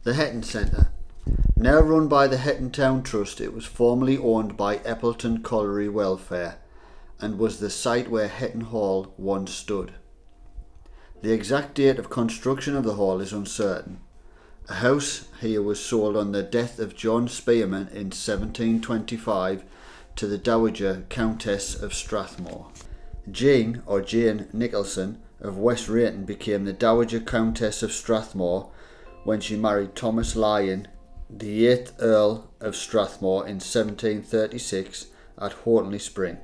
The Hetton Centre. Now run by the Hetton Town Trust, it was formerly owned by Eppleton Colliery Welfare and was the site where Hetton Hall once stood. The exact date of construction of the hall is uncertain. A house here was sold on the death of John Spearman in 1725 to the Dowager Countess of Strathmore. Jane Nicholson of West Rayton became the Dowager Countess of Strathmore when she married Thomas Lyon, the 8th Earl of Strathmore, in 1736 at Hortonley Spring.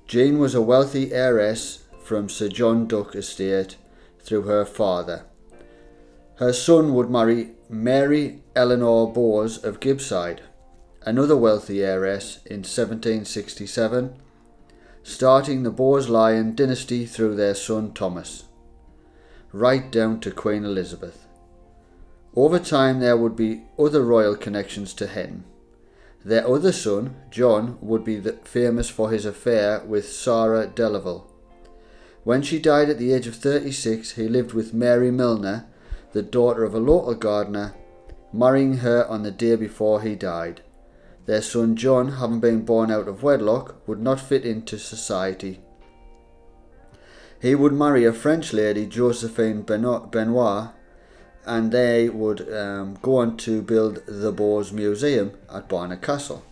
Jane was a wealthy heiress from Sir John Duck estate through her father. Her son would marry Mary Eleanor Bowes of Gibbside, another wealthy heiress, in 1767, starting the Bowes-Lyon dynasty through their son Thomas, right down to Queen Elizabeth. Over time there would be other royal connections to Hetton. Their other son, John, would be famous for his affair with Sarah Delaval. When she died at the age of 36, he lived with Mary Milner, the daughter of a local gardener, marrying her on the day before he died. Their son John, having been born out of wedlock, would not fit into society. He would marry a French lady, Josephine Benoit, and they would go on to build the Bowes Museum at Barnard Castle.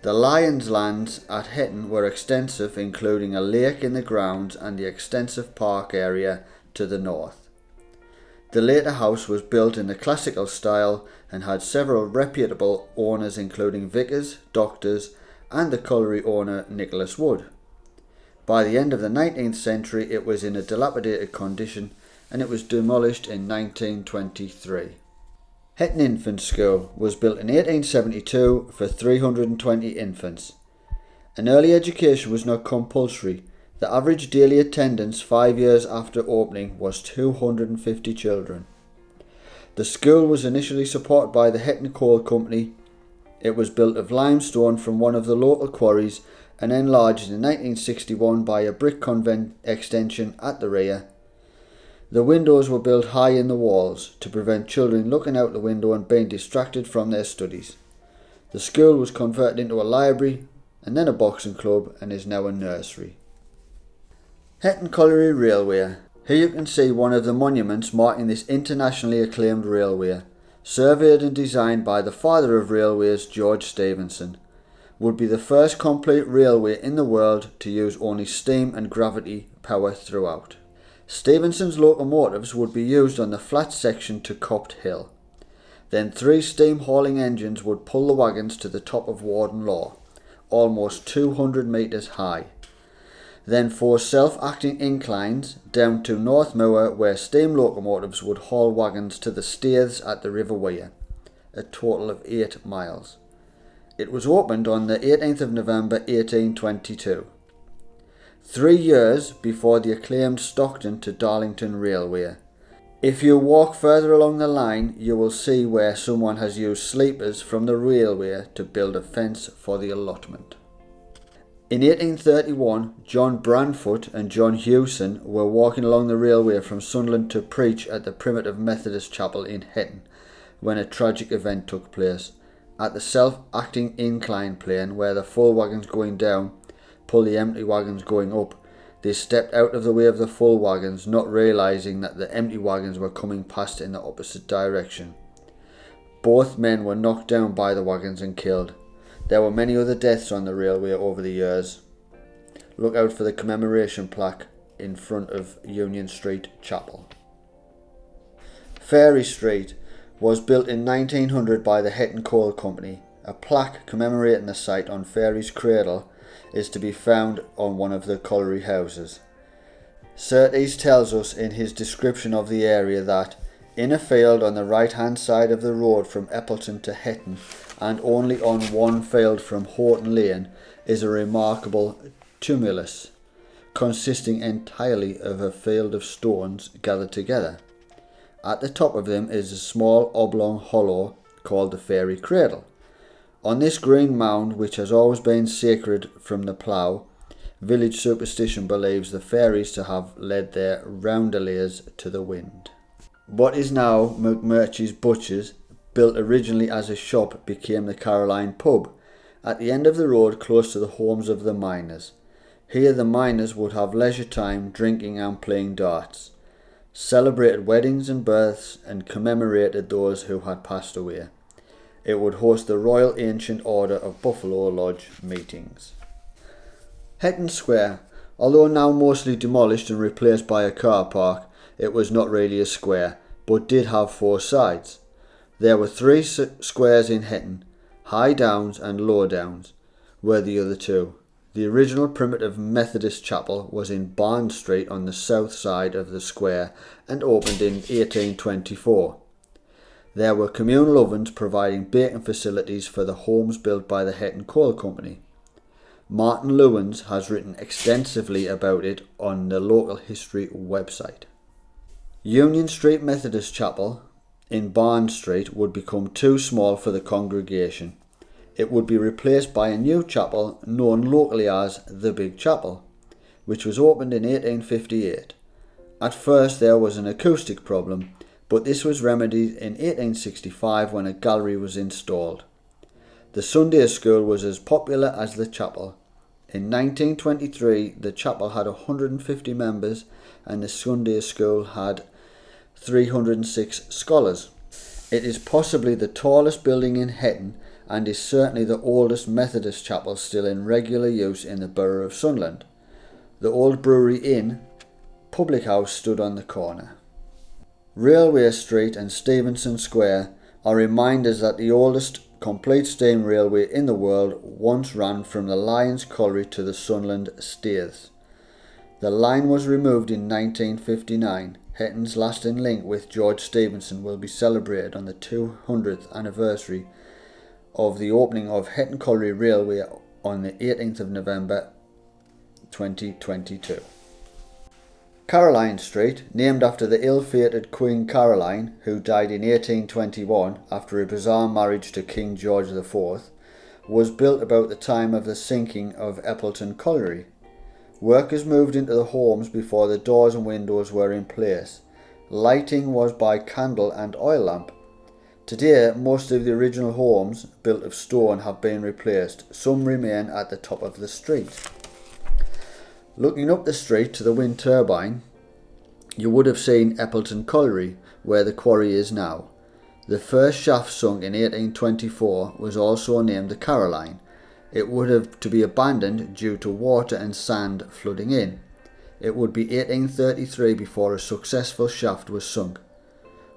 The Lyons lands at Hetton were extensive, including a lake in the grounds and the extensive park area to the north. The later house was built in the classical style and had several reputable owners, including vicars, doctors, and the colliery owner Nicholas Wood. By the end of the 19th century it was in a dilapidated condition and it was demolished in 1923. Hetton Infant School was built in 1872 for 320 infants. An early education was not compulsory. The average daily attendance 5 years after opening was 250 children. The school was initially supported by the Hetton Coal Company. It was built of limestone from one of the local quarries and enlarged in 1961 by a brick convent extension at the rear. The windows were built high in the walls to prevent children looking out the window and being distracted from their studies. The school was converted into a library and then a boxing club and is now a nursery. Hetton Colliery Railway. Here you can see one of the monuments marking this internationally acclaimed railway, surveyed and designed by the father of railways, George Stephenson. Would be the first complete railway in the world to use only steam and gravity power throughout. Stephenson's locomotives would be used on the flat section to Copt Hill. Then 3 steam hauling engines would pull the wagons to the top of Warden Law, almost 200 metres high. Then 4 self-acting inclines down to North Moor, where steam locomotives would haul wagons to the staiths at the River Wear, a total of 8 miles. It was opened on the 18th of November 1822. 3 years before the acclaimed Stockton to Darlington Railway. If you walk further along the line, you will see where someone has used sleepers from the railway to build a fence for the allotment. In 1831, John Brandfoot and John Hewson were walking along the railway from Sunderland to preach at the Primitive Methodist Chapel in Hetton when a tragic event took place. At the self-acting incline plane where the full wagons going down pull the empty wagons going up, they stepped out of the way of the full wagons, not realising that the empty wagons were coming past in the opposite direction. Both men were knocked down by the wagons and killed. There were many other deaths on the railway over the years. Look out for the commemoration plaque in front of Union Street Chapel. Fairy Street was built in 1900 by the Hetton Coal Company. A plaque commemorating the site on Fairy's cradle is to be found on one of the colliery houses. Surtees tells us in his description of the area that in a field on the right hand side of the road from Eppleton to Hetton and only on one field from Horton Lane is a remarkable tumulus consisting entirely of a field of stones gathered together. At the top of them is a small oblong hollow called the Fairy Cradle. On this green mound, which has always been sacred from the plough, village superstition believes the fairies to have led their roundelays to the wind. What is now McMurtry's Butchers, built originally as a shop, became the Caroline Pub, at the end of the road close to the homes of the miners. Here the miners would have leisure time drinking and playing darts, celebrated weddings and births, and commemorated those who had passed away. It would host the Royal Ancient Order of Buffalo Lodge meetings. Hetton Square, although now mostly demolished and replaced by a car park, it was not really a square, but did have 4 sides. There were 3 squares in Hetton. High Downs and Low Downs were the other 2. The original primitive Methodist chapel was in Barn Street on the south side of the square and opened in 1824. There were communal ovens providing baking facilities for the homes built by the Hetton Coal Company. Martin Lewins has written extensively about it on the local history website. Union Street Methodist Chapel in Barn Street would become too small for the congregation. It would be replaced by a new chapel known locally as the Big Chapel, which was opened in 1858. At first there was an acoustic problem, but this was remedied in 1865 when a gallery was installed. The Sunday school was as popular as the chapel. In 1923 the chapel had 150 members and the Sunday school had 306 scholars. It is possibly the tallest building in Hetton and is certainly the oldest Methodist chapel still in regular use in the borough of Sunderland. The old Brewery Inn public house stood on the corner. Railway Street and Stevenson Square are reminders that the oldest complete steam railway in the world once ran from the Lyons Colliery to the Sunderland Staithes. The line was removed in 1959. Hetton's lasting link with George Stephenson will be celebrated on the 200th anniversary of the opening of Hetton Colliery Railway on the 18th of November 2022. Caroline Street, named after the ill-fated Queen Caroline, who died in 1821 after a bizarre marriage to King George IV, was built about the time of the sinking of Eppleton Colliery. Workers moved into the homes before the doors and windows were in place. Lighting was by candle and oil lamp. Today, most of the original homes, built of stone, have been replaced. Some remain at the top of the street. Looking up the street to the wind turbine, you would have seen Eppleton Colliery, where the quarry is now. The first shaft sunk in 1824 was also named the Caroline. It would have to be abandoned due to water and sand flooding in. It would be 1833 before a successful shaft was sunk.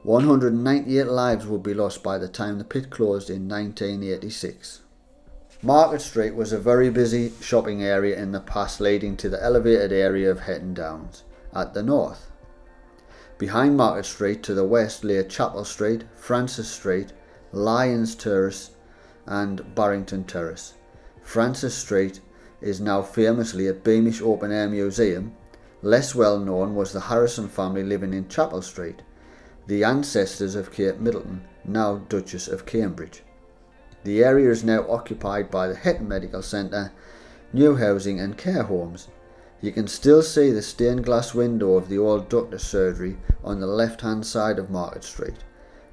198 lives would be lost by the time the pit closed in 1986. Market Street was a very busy shopping area in the past, leading to the elevated area of Hetton Downs at the north. Behind Market Street to the west lay Chapel Street, Francis Street, Lyons Terrace and Barrington Terrace. Francis Street is now famously a Beamish open-air museum. Less well known was the Harrison family living in Chapel Street, the ancestors of Kate Middleton, now Duchess of Cambridge. The area is now occupied by the Hetton Medical Centre, new housing and care homes. You can still see the stained glass window of the old doctor's surgery on the left-hand side of Market Street.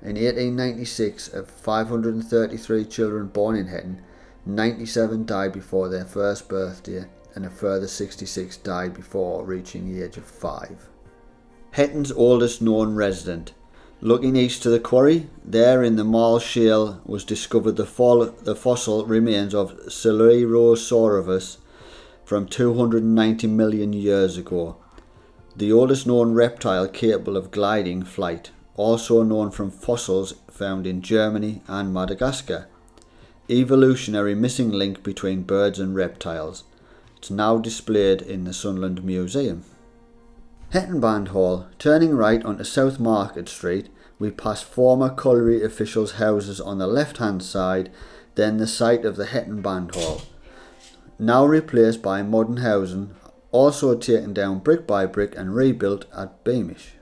In 1896, of 533 children born in Hetton, 97 died before their first birthday and a further 66 died before reaching the age of 5. Hetton's oldest known resident. Looking east to the quarry, there in the Marl Shale was discovered the fossil remains of Coelurosaurus from 290 million years ago, the oldest known reptile capable of gliding flight, also known from fossils found in Germany and Madagascar. Evolutionary missing link between birds and reptiles. It's now displayed in the Sunderland Museum. Hetton Band Hall. Turning right onto South Market Street, we pass former colliery officials' houses on the left-hand side, then the site of the Hetton Band Hall, now replaced by modern housing, also taken down brick by brick and rebuilt at Beamish.